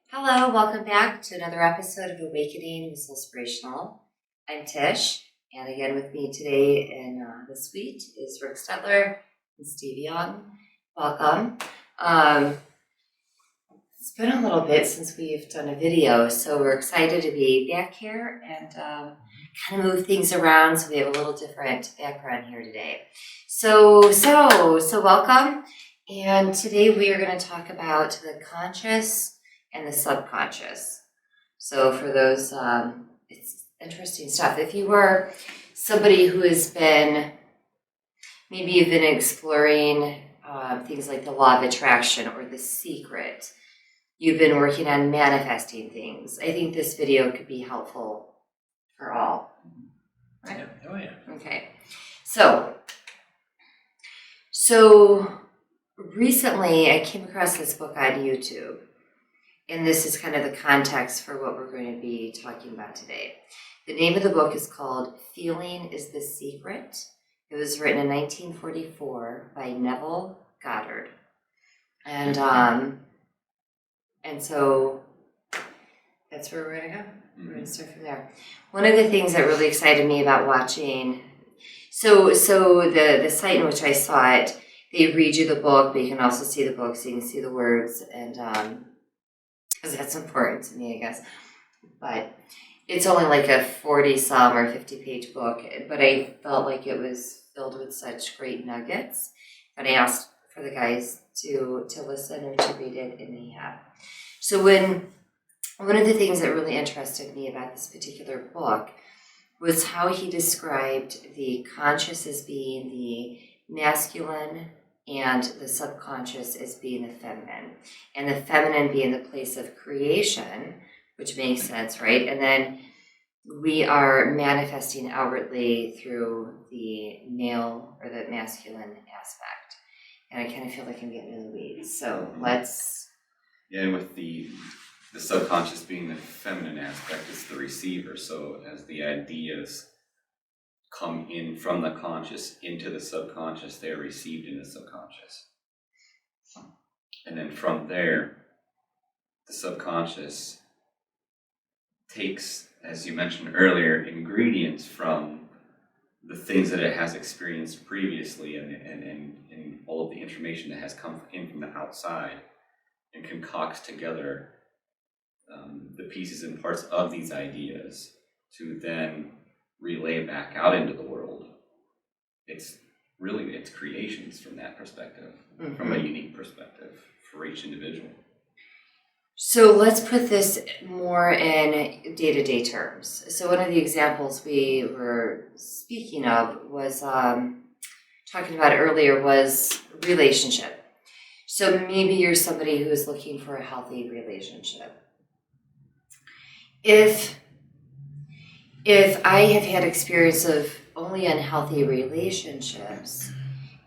Hello, welcome back to another episode of Awakening with Inspirational. I'm Tish, and again with me today in the suite is Rick Stedler and Steve Young. Welcome. It's been a little bit since we've done a video, so we're excited to be back here and kind of move things around so we have a little different background here today. So welcome. And today we are going to talk about the conscious and the subconscious. So for those, it's interesting stuff. If you were somebody who has been, maybe you've been exploring things like the law of attraction or the secret, you've been working on manifesting things, I think this video could be helpful for all. Right? Yeah. Oh yeah. Okay. So recently I came across this book on YouTube. And this is kind of the context for what we're going to be talking about today. The name of the book is called Feeling is the Secret. It was written in 1944 by Neville Goddard. And so that's where we're going to go. We're going to start from there. One of the things that really excited me about watching, so the site in which I saw it, they read you the book, but you can also see the book, so you can see the words, and because that's important to me, I guess. But it's only like a 40-some or 50-page book, but I felt like it was filled with such great nuggets. But I asked for the guys to listen or to read it, and they have. So one of the things that really interested me about this particular book was how he described the conscious as being the masculine and the subconscious as being the feminine, and the feminine being the place of creation, which makes sense, right? And then we are manifesting outwardly through the male or the masculine aspect. And I kind of feel like I'm getting in the weeds. So let's... Yeah, and with the subconscious being the feminine aspect, it's the receiver. So as the ideas come in from the conscious into the subconscious, they are received in the subconscious. And then from there, the subconscious takes, as you mentioned earlier, ingredients from the things that it has experienced previously and all of the information that has come in from the outside, and concocts together the pieces and parts of these ideas to then relay back out into the world. It's creations from that perspective, from a unique perspective for each individual. So let's put this more in day-to-day terms. So one of the examples we were speaking of was talking about earlier was relationship. So maybe you're somebody who is looking for a healthy relationship. If I have had experience of only unhealthy relationships,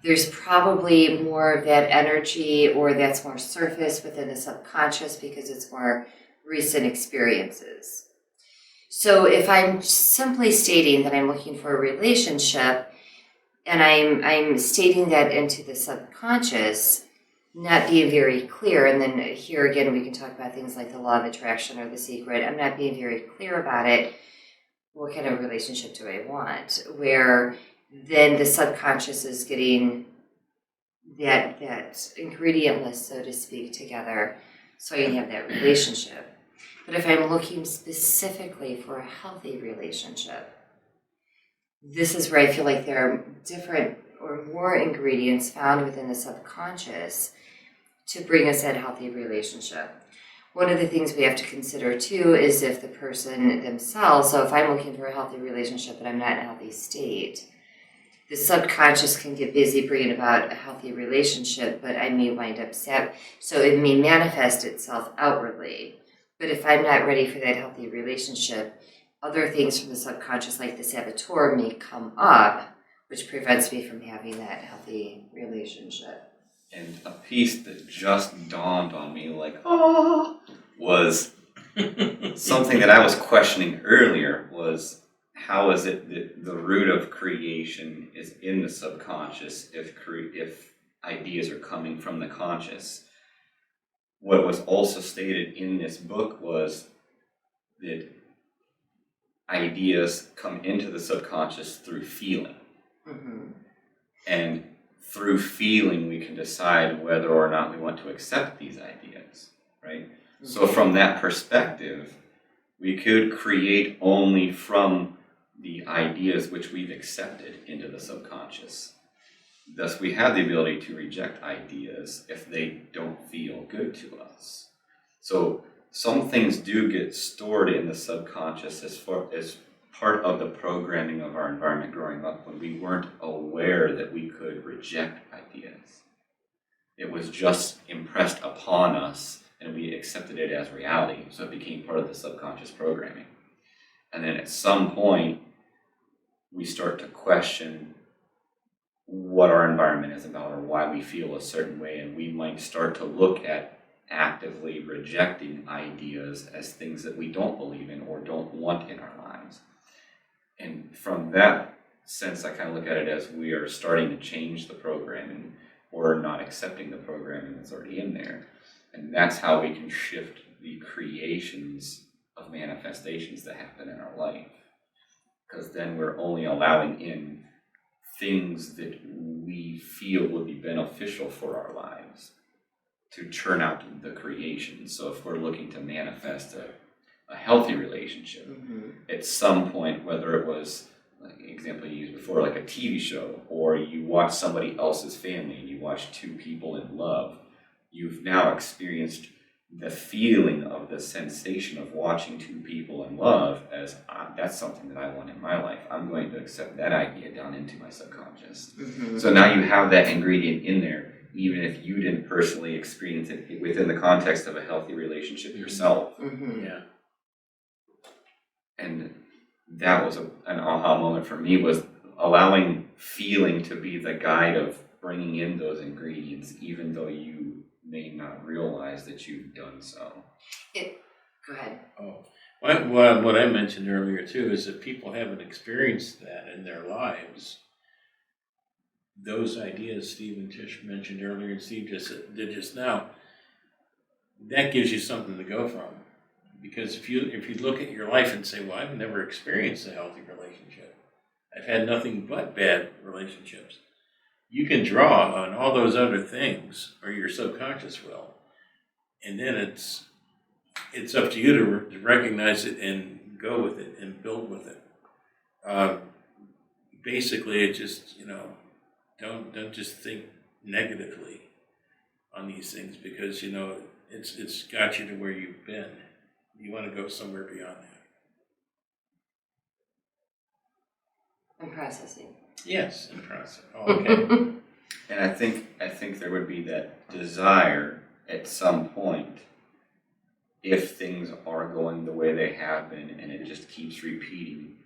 there's probably more of that energy, or that's more surface within the subconscious because it's more recent experiences. So if I'm simply stating that I'm looking for a relationship and I'm stating that into the subconscious, not being very clear, and then here again we can talk about things like the law of attraction or the secret, I'm not being very clear about it. What kind of relationship do I want? Where then the subconscious is getting that ingredient list, so to speak, together so I can have that relationship. But if I'm looking specifically for a healthy relationship, this is where I feel like there are different or more ingredients found within the subconscious to bring us that healthy relationship. One of the things we have to consider too is if the person themselves, so if I'm looking for a healthy relationship but I'm not in a healthy state, the subconscious can get busy bringing about a healthy relationship, but I may wind up sad. So it may manifest itself outwardly. But if I'm not ready for that healthy relationship, other things from the subconscious, like the saboteur, may come up, which prevents me from having that healthy relationship. And a piece that just dawned on me, was something that I was questioning earlier, was how is it that the root of creation is in the subconscious if ideas are coming from the conscious? what was also stated in this book was that ideas come into the subconscious through feeling. Mm-hmm. And through feeling, we can decide whether or not we want to accept these ideas, right? Mm-hmm. So from that perspective, we could create only from the ideas which we've accepted into the subconscious. Thus, we have the ability to reject ideas if they don't feel good to us. So some things do get stored in the subconscious as part of the programming of our environment growing up when we weren't aware that we could reject ideas. It was just impressed upon us and we accepted it as reality, so it became part of the subconscious programming. And then at some point, we start to question what our environment is about or why we feel a certain way, and we might start to look at actively rejecting ideas as things that we don't believe in or don't want in our lives. And from that sense, I kind of look at it as we are starting to change the programming or not accepting the programming that's already in there. And that's how we can shift the creations of manifestations that happen in our life. Because then we're only allowing in things that we feel would be beneficial for our lives to churn out the creation. So if we're looking to manifest a healthy relationship, mm-hmm. at some point, whether it was, like the example you used before, like a TV show, or you watch somebody else's family and you watch two people in love, you've now experienced the feeling of the sensation of watching two people in love as that's something that I want in my life. I'm going to accept that idea down into my subconscious. Mm-hmm. So now you have that ingredient in there, even if you didn't personally experience it within the context of a healthy relationship yourself. Mm-hmm. Yeah. And that was an aha moment for me, was allowing feeling to be the guide of bringing in those ingredients, even though you may not realize that you've done so. Go ahead. Oh, what I mentioned earlier too is that people haven't experienced that in their lives. Those ideas Steve and Tish mentioned earlier, and Steve did just now, that gives you something to go from. Because if you look at your life and say, well, I've never experienced a healthy relationship, I've had nothing but bad relationships, you can draw on all those other things, or your subconscious will, and then it's up to you to recognize it and go with it and build with it. Basically, it just, don't just think negatively on these things, because it's got you to where you've been. You want to go somewhere beyond that. I'm processing. Yes, and process. Oh, okay. And I think there would be that desire at some point, if things are going the way they have been and it just keeps repeating,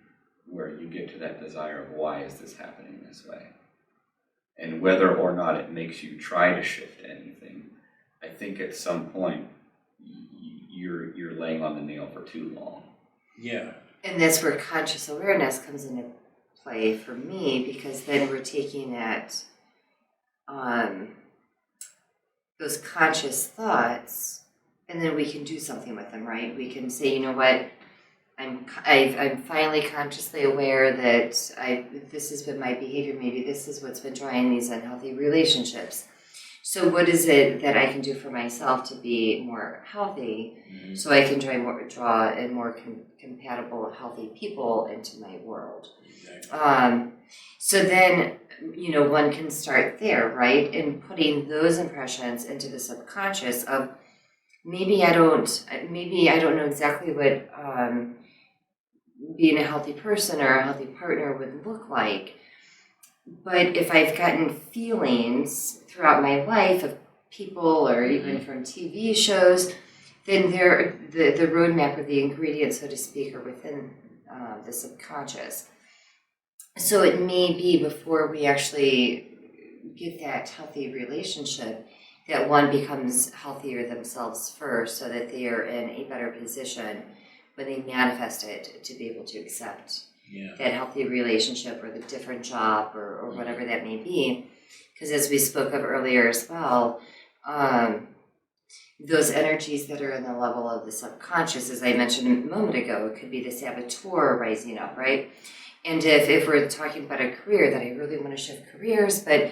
where you get to that desire of why is this happening this way? And whether or not it makes you try to shift anything, I think at some point you're laying on the nail for too long. Yeah. And that's where conscious awareness comes into play for me, because then we're taking that those conscious thoughts, and then we can do something with them, right? We can say, you know what, I'm finally consciously aware that this has been my behavior. Maybe this is what's been drawing these unhealthy relationships. So what is it that I can do for myself to be more healthy, mm-hmm. so I can draw in more compatible, healthy people into my world? Exactly. So then, one can start there, right? And putting those impressions into the subconscious of maybe I don't know exactly what being a healthy person or a healthy partner would look like. But if I've gotten feelings throughout my life of people or even from TV shows, then the roadmap or the ingredients, so to speak, are within the subconscious. So it may be before we actually get that healthy relationship that one becomes healthier themselves first, so that they are in a better position when they manifest it to be able to accept that healthy relationship or the different job or whatever that may be. Because as we spoke of earlier as well, those energies that are in the level of the subconscious, as I mentioned a moment ago, it could be the saboteur rising up, right? And if we're talking about a career that I really want to shift careers, but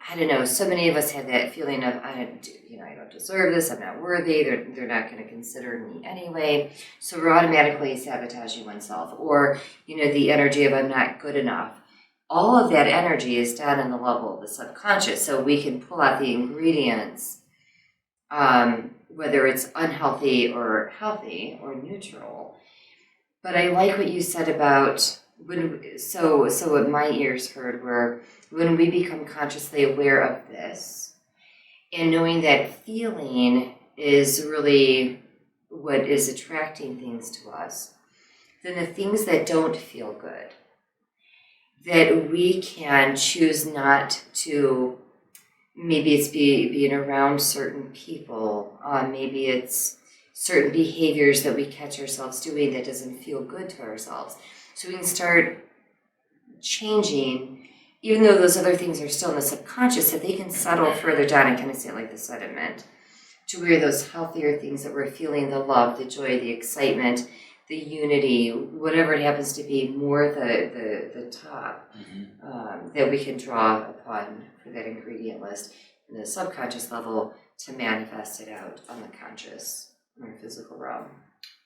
I don't know, so many of us have that feeling of I don't deserve this, I'm not worthy, they're not going to consider me anyway. So we're automatically sabotaging oneself, or the energy of I'm not good enough. All of that energy is down in the level of the subconscious, so we can pull out the ingredients, whether it's unhealthy or healthy or neutral. But I like what you said about what my ears heard were when we become consciously aware of this and knowing that feeling is really what is attracting things to us, then the things that don't feel good, that we can choose not to, maybe it's being around certain people, maybe it's certain behaviors that we catch ourselves doing that doesn't feel good to ourselves. So we can start changing, even though those other things are still in the subconscious, that they can settle further down and kind of say like the sediment, to where those healthier things that we're feeling, the love, the joy, the excitement, the unity, whatever it happens to be, more the top, that we can draw upon for that ingredient list in the subconscious level to manifest it out on the conscious or physical realm.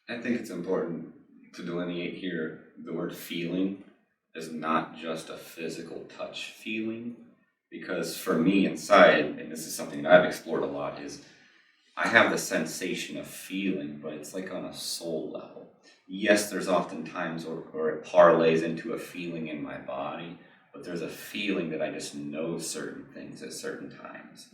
I think it's important to delineate here the word feeling is not just a physical touch feeling, because for me inside, and this is something that I've explored a lot, is I have the sensation of feeling, but it's like on a soul level. Yes, there's often times where it parlays into a feeling in my body, but there's a feeling that I just know certain things at certain times.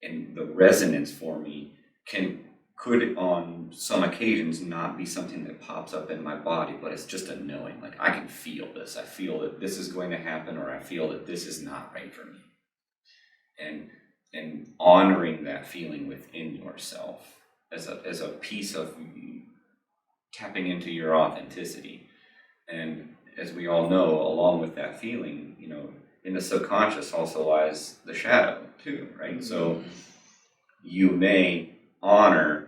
And the resonance for me could on some occasions not be something that pops up in my body, but it's just a knowing, like I can feel this. I feel that this is going to happen, or I feel that this is not right for me. And honoring that feeling within yourself as a piece of tapping into your authenticity. And as we all know, along with that feeling, in the subconscious also lies the shadow too, right? So you may honor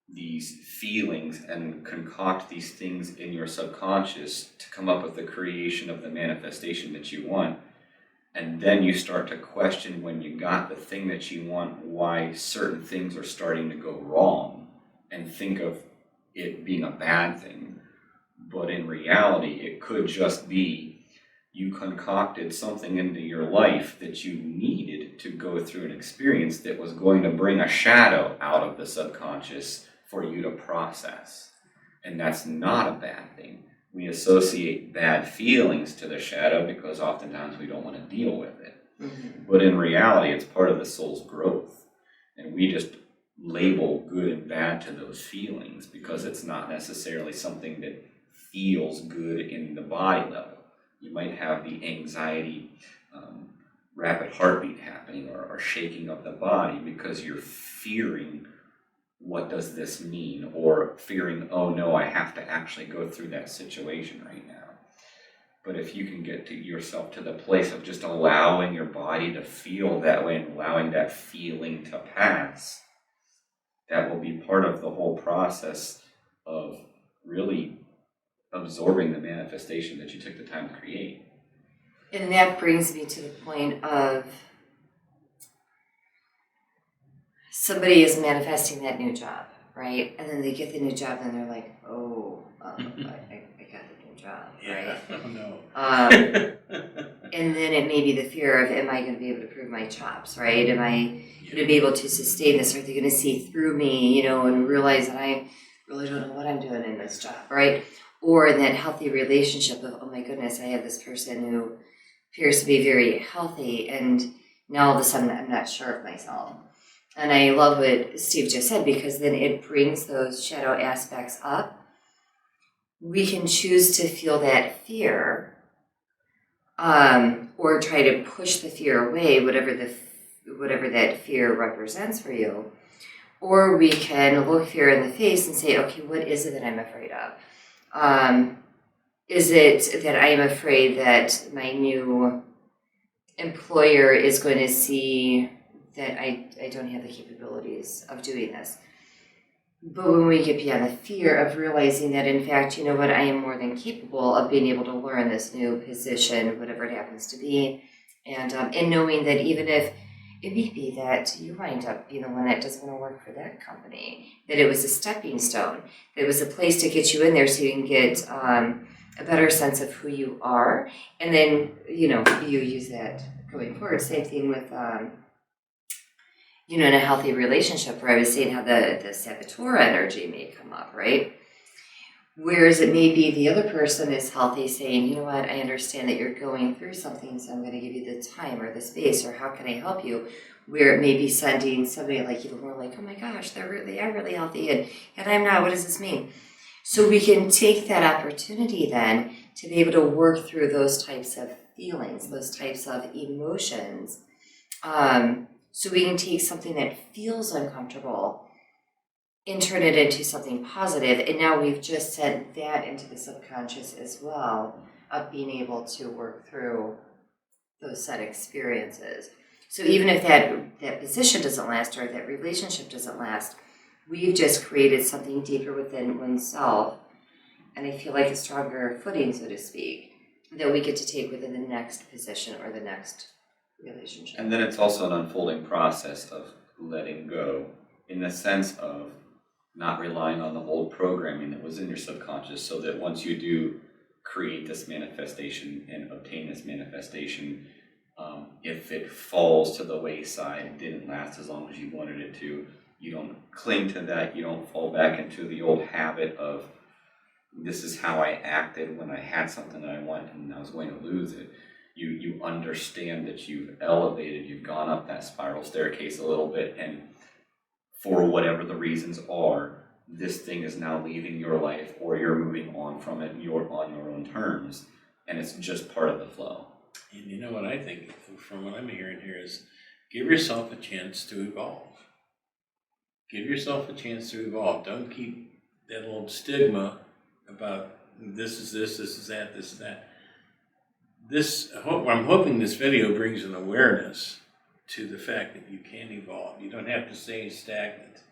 these feelings and concoct these things in your subconscious to come up with the creation of the manifestation that you want. And then you start to question, when you got the thing that you want, why certain things are starting to go wrong, and think of it being a bad thing. But in reality, it could just be you concocted something into your life that you needed to go through an experience that was going to bring a shadow out of the subconscious for you to process. And that's not a bad thing. We associate bad feelings to the shadow because oftentimes we don't want to deal with it. But in reality, it's part of the soul's growth. And we just label good and bad to those feelings because it's not necessarily something that feels good in the body level. You might have the anxiety, rapid heartbeat happening, or shaking of the body because you're fearing, what does this mean? Or fearing, oh no, I have to actually go through that situation right now. But if you can get to yourself to the place of just allowing your body to feel that way and allowing that feeling to pass, that will be part of the whole process of really absorbing the manifestation that you took the time to create. And that brings me to the point of somebody is manifesting that new job, right? And then they get the new job and they're like, oh, I got the new job, right? Oh no. And then it may be the fear of, am I going to be able to prove my chops, right? Am I going to be able to sustain this? Are they going to see through me, and realize that I really don't know what I'm doing in this job, right? Or in that healthy relationship of, oh my goodness, I have this person who appears to be very healthy, and now all of a sudden I'm not sure of myself. And I love what Steve just said, because then it brings those shadow aspects up. We can choose to feel that fear, or try to push the fear away, whatever that fear represents for you. Or we can look fear in the face and say, okay, what is it that I'm afraid of? Is it that I am afraid that my new employer is going to see that I don't have the capabilities of doing this. But when we get beyond the fear of realizing that, in fact, you know what, I am more than capable of being able to learn this new position, whatever it happens to be, and knowing that even if it may be that you wind up being the one that doesn't want to work for that company, that it was a stepping stone, that it was a place to get you in there so you can get a better sense of who you are, and then, you know, you use that going forward. Same thing with you know, in a healthy relationship, where I was saying how the saboteur energy may come up, right? Whereas it may be the other person is healthy, saying, you know what, I understand that you're going through something, so I'm going to give you the time or the space, or how can I help you? Where it may be sending somebody like even more like, oh my gosh, they are really healthy, and I'm not. What does this mean? So we can take that opportunity then to be able to work through those types of feelings, those types of emotions. So we can take something that feels uncomfortable and turn it into something positive. And now we've just sent that into the subconscious as well, of being able to work through those set experiences. So even if that position doesn't last, or that relationship doesn't last, we've just created something deeper within oneself. And I feel like a stronger footing, so to speak, that we get to take within the next position or the next relationship. And then it's also an unfolding process of letting go, in the sense of not relying on the old programming that was in your subconscious, so that once you do create this manifestation and obtain this manifestation, if it falls to the wayside, didn't last as long as you wanted it to, you don't cling to that, you don't fall back into the old habit of, this is how I acted when I had something that I wanted and I was going to lose it. You understand that you've elevated, you've gone up that spiral staircase a little bit, and for whatever the reasons are, this thing is now leaving your life, or you're moving on from it, you're on your own terms, and it's just part of the flow. And you know what I think, from what I'm hearing here, is give yourself a chance to evolve. Give yourself a chance to evolve. Don't keep that old stigma about this is this is that, this is that. I'm hoping this video brings an awareness to the fact that you can evolve. You don't have to stay stagnant.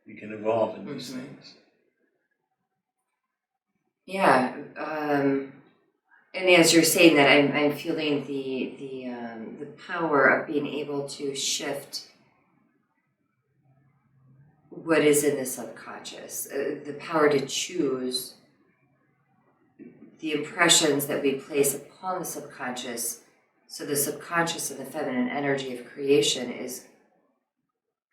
You can evolve in these things. Yeah, and as you're saying that, I'm feeling the power of being able to shift what is in the subconscious, the power to choose the impressions that we place upon the subconscious. So the subconscious and the feminine energy of creation is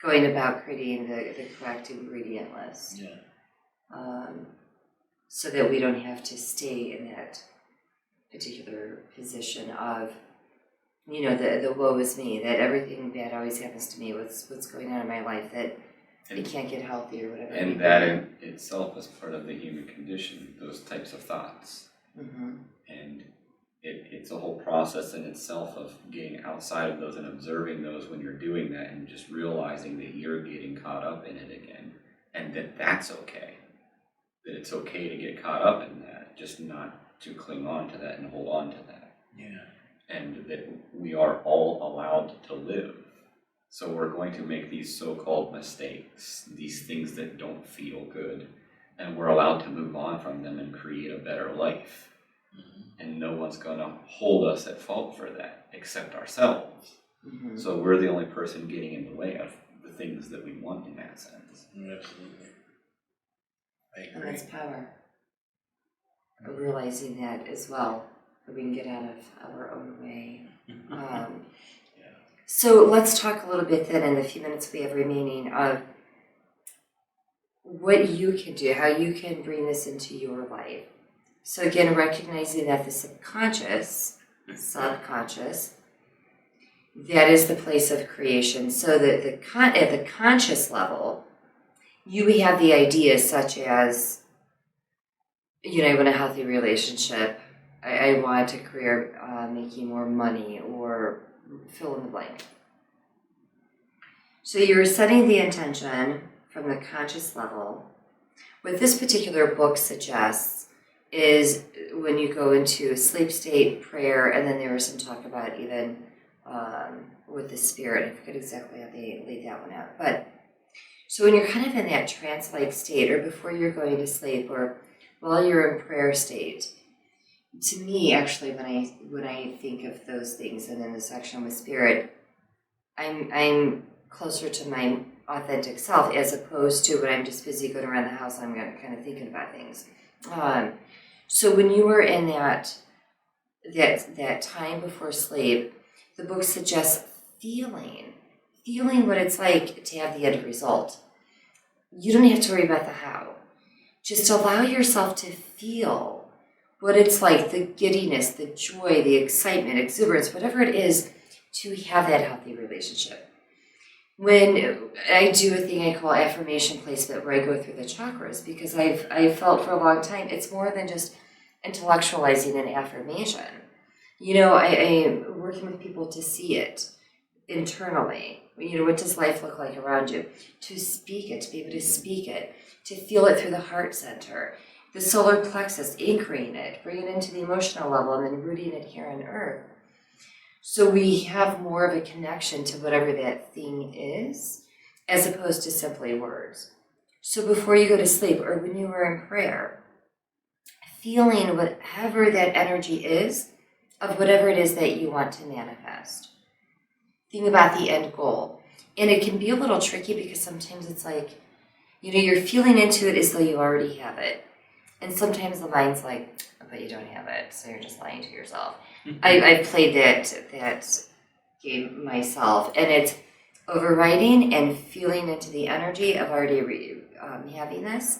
going about creating the correct ingredient list. Yeah. So that we don't have to stay in that particular position of, you know, the woe is me, that everything bad always happens to me, what's going on in my life, that I can't get healthy or whatever. And that in itself is part of the human condition, those types of thoughts. Mm-hmm. And it's a whole process in itself of getting outside of those and observing those when you're doing that, and just realizing that you're getting caught up in it again, and that that's okay. That it's okay to get caught up in that, just not to cling on to that and hold on to that. Yeah. And that we are all allowed to live. So we're going to make these so-called mistakes, these things that don't feel good, and we're allowed to move on from them and create a better life. Mm-hmm. And no one's going to hold us at fault for that except ourselves. Mm-hmm. So we're the only person getting in the way of the things that we want in that sense. Absolutely. I agree. And that's power. Realizing that as well, that we can get out of our own way. So let's talk a little bit then, in the few minutes we have remaining, of what you can do, how you can bring this into your life. So again, recognizing that the subconscious, that is the place of creation. So that at the conscious level, you have the ideas such as, you know, I want a healthy relationship, I want a career making more money, or fill in the blank. So you're setting the intention from the conscious level. What this particular book suggests is when you go into a sleep state, prayer, and then there was some talk about even with the spirit. I forget exactly how they laid that one out. But so when you're kind of in that trance-like state, or before you're going to sleep, or while you're in prayer state, to me, actually, when I think of those things and in the section with spirit, I'm closer to my authentic self as opposed to when I'm just busy going around the house. I'm kind of thinking about things. So when you were in that time before sleep, the book suggests feeling what it's like to have the end result. You don't have to worry about the how. Just allow yourself to feel what it's like, the giddiness, the joy, the excitement, exuberance, whatever it is, to have that healthy relationship. When I do a thing I call Affirmation Placement, where I go through the chakras, because I've felt for a long time it's more than just intellectualizing an affirmation. I'm working with people to see it internally. What does life look like around you? To speak it, to be able to speak it, to feel it through the heart center, the solar plexus, anchoring it, bringing it into the emotional level, and then rooting it here on earth. So we have more of a connection to whatever that thing is, as opposed to simply words. So before you go to sleep, or when you are in prayer, feeling whatever that energy is of whatever it is that you want to manifest. Think about the end goal. And it can be a little tricky because sometimes it's like, you're feeling into it as though you already have it. And sometimes the mind's like, but you don't have it, so you're just lying to yourself. I've played that game myself, and it's overriding and feeling into the energy of already having this.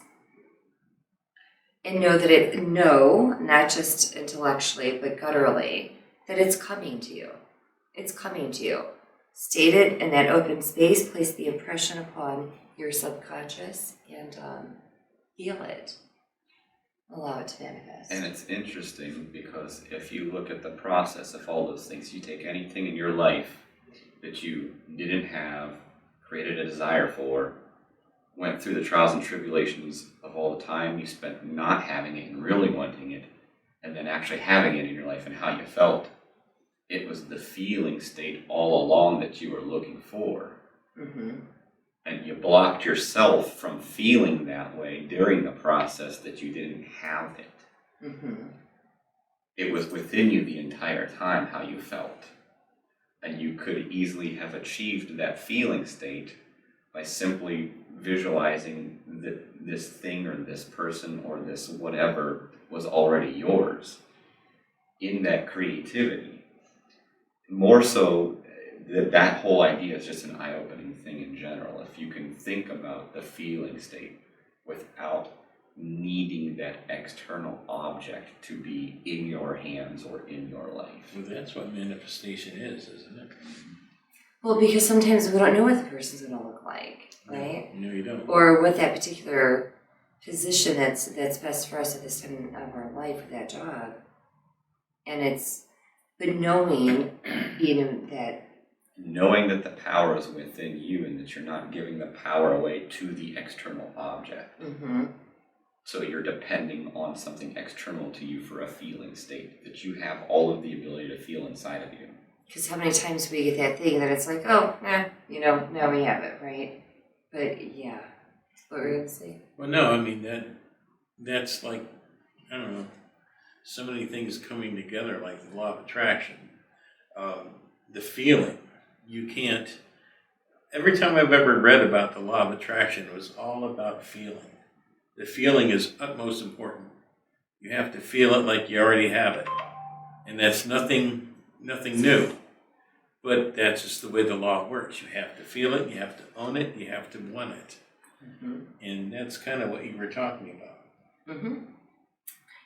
And know, not just intellectually, but gutturally, that it's coming to you. It's coming to you. State it in that open space, place the impression upon your subconscious, and feel it. Allow it to manifest. And it's interesting because if you look at the process of all those things, you take anything in your life that you didn't have, created a desire for, went through the trials and tribulations of all the time you spent not having it and really wanting it, and then actually having it in your life and how you felt. It was the feeling state all along that you were looking for. Mm-hmm. And you blocked yourself from feeling that way during the process that you didn't have it. Mm-hmm. It was within you the entire time how you felt. And you could easily have achieved that feeling state by simply visualizing that this thing or this person or this whatever was already yours in that creativity. More so, that whole idea is just an eye-opening thing in general. If you can think about the feeling state without needing that external object to be in your hands or in your life. Well, that's what manifestation is, isn't it? Well, because sometimes we don't know what the person's going to look like, right? No, you don't. Or what that particular position that's best for us at this time of our life for that job. But knowing, knowing that the power is within you and that you're not giving the power away to the external object. Mm-hmm. So you're depending on something external to you for a feeling state that you have all of the ability to feel inside of you. Because how many times we get that thing that it's like, now we have it, right? But yeah, what were you going to say? Well, no, I mean, that's like, I don't know, so many things coming together, like the law of attraction. The feeling, you can't, every time I've ever read about the law of attraction, it was all about feeling. The feeling is utmost important. You have to feel it like you already have it. And that's nothing new. But that's just the way the law works. You have to feel it, you have to own it, you have to want it. Mm-hmm. And that's kind of what you were talking about. Mm-hmm.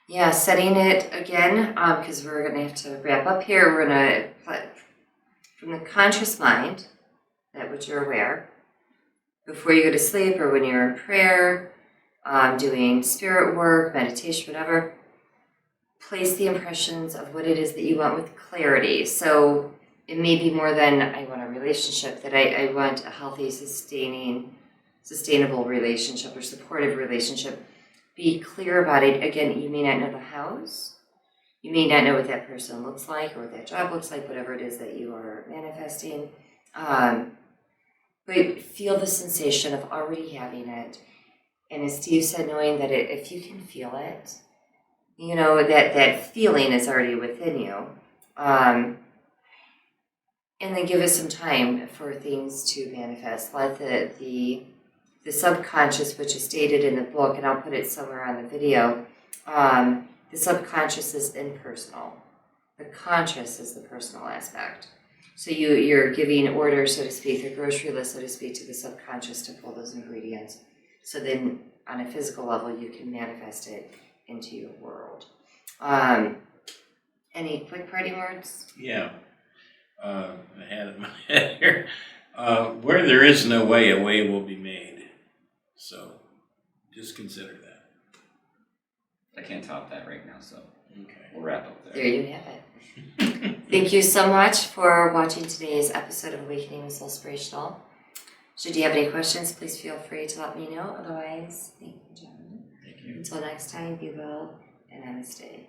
Yeah, setting it again, because we're going to have to wrap up here. We're going to, from the conscious mind, that which you're aware, before you go to sleep or when you're in prayer, doing spirit work, meditation, whatever, place the impressions of what it is that you want with clarity. So it may be more than I want a relationship, that I want a healthy, sustainable relationship or supportive relationship. Be clear about it. Again, you may not know the hows, You may not know what that person looks like or what that job looks like, whatever it is that you are manifesting. But feel the sensation of already having it. And as Steve said, knowing that if you can feel it, you know, that feeling is already within you. And then give us some time for things to manifest. Let the subconscious, which is stated in the book, and I'll put it somewhere on the video, the subconscious is impersonal. The conscious is the personal aspect. So you're giving orders, so to speak, the grocery list, so to speak, to the subconscious to pull those ingredients. So then on a physical level, you can manifest it into your world. Any quick parting words? Yeah. I had it in my head here. Where there is no way, a way will be made. So just consider that. I can't top that right now, so Okay. we'll wrap up there. There you have it. Thank you so much for watching today's episode of Awakening with Soulspirational. Should you have any questions, please feel free to let me know. Otherwise, thank you, John. Thank you. Until next time, be well and namaste.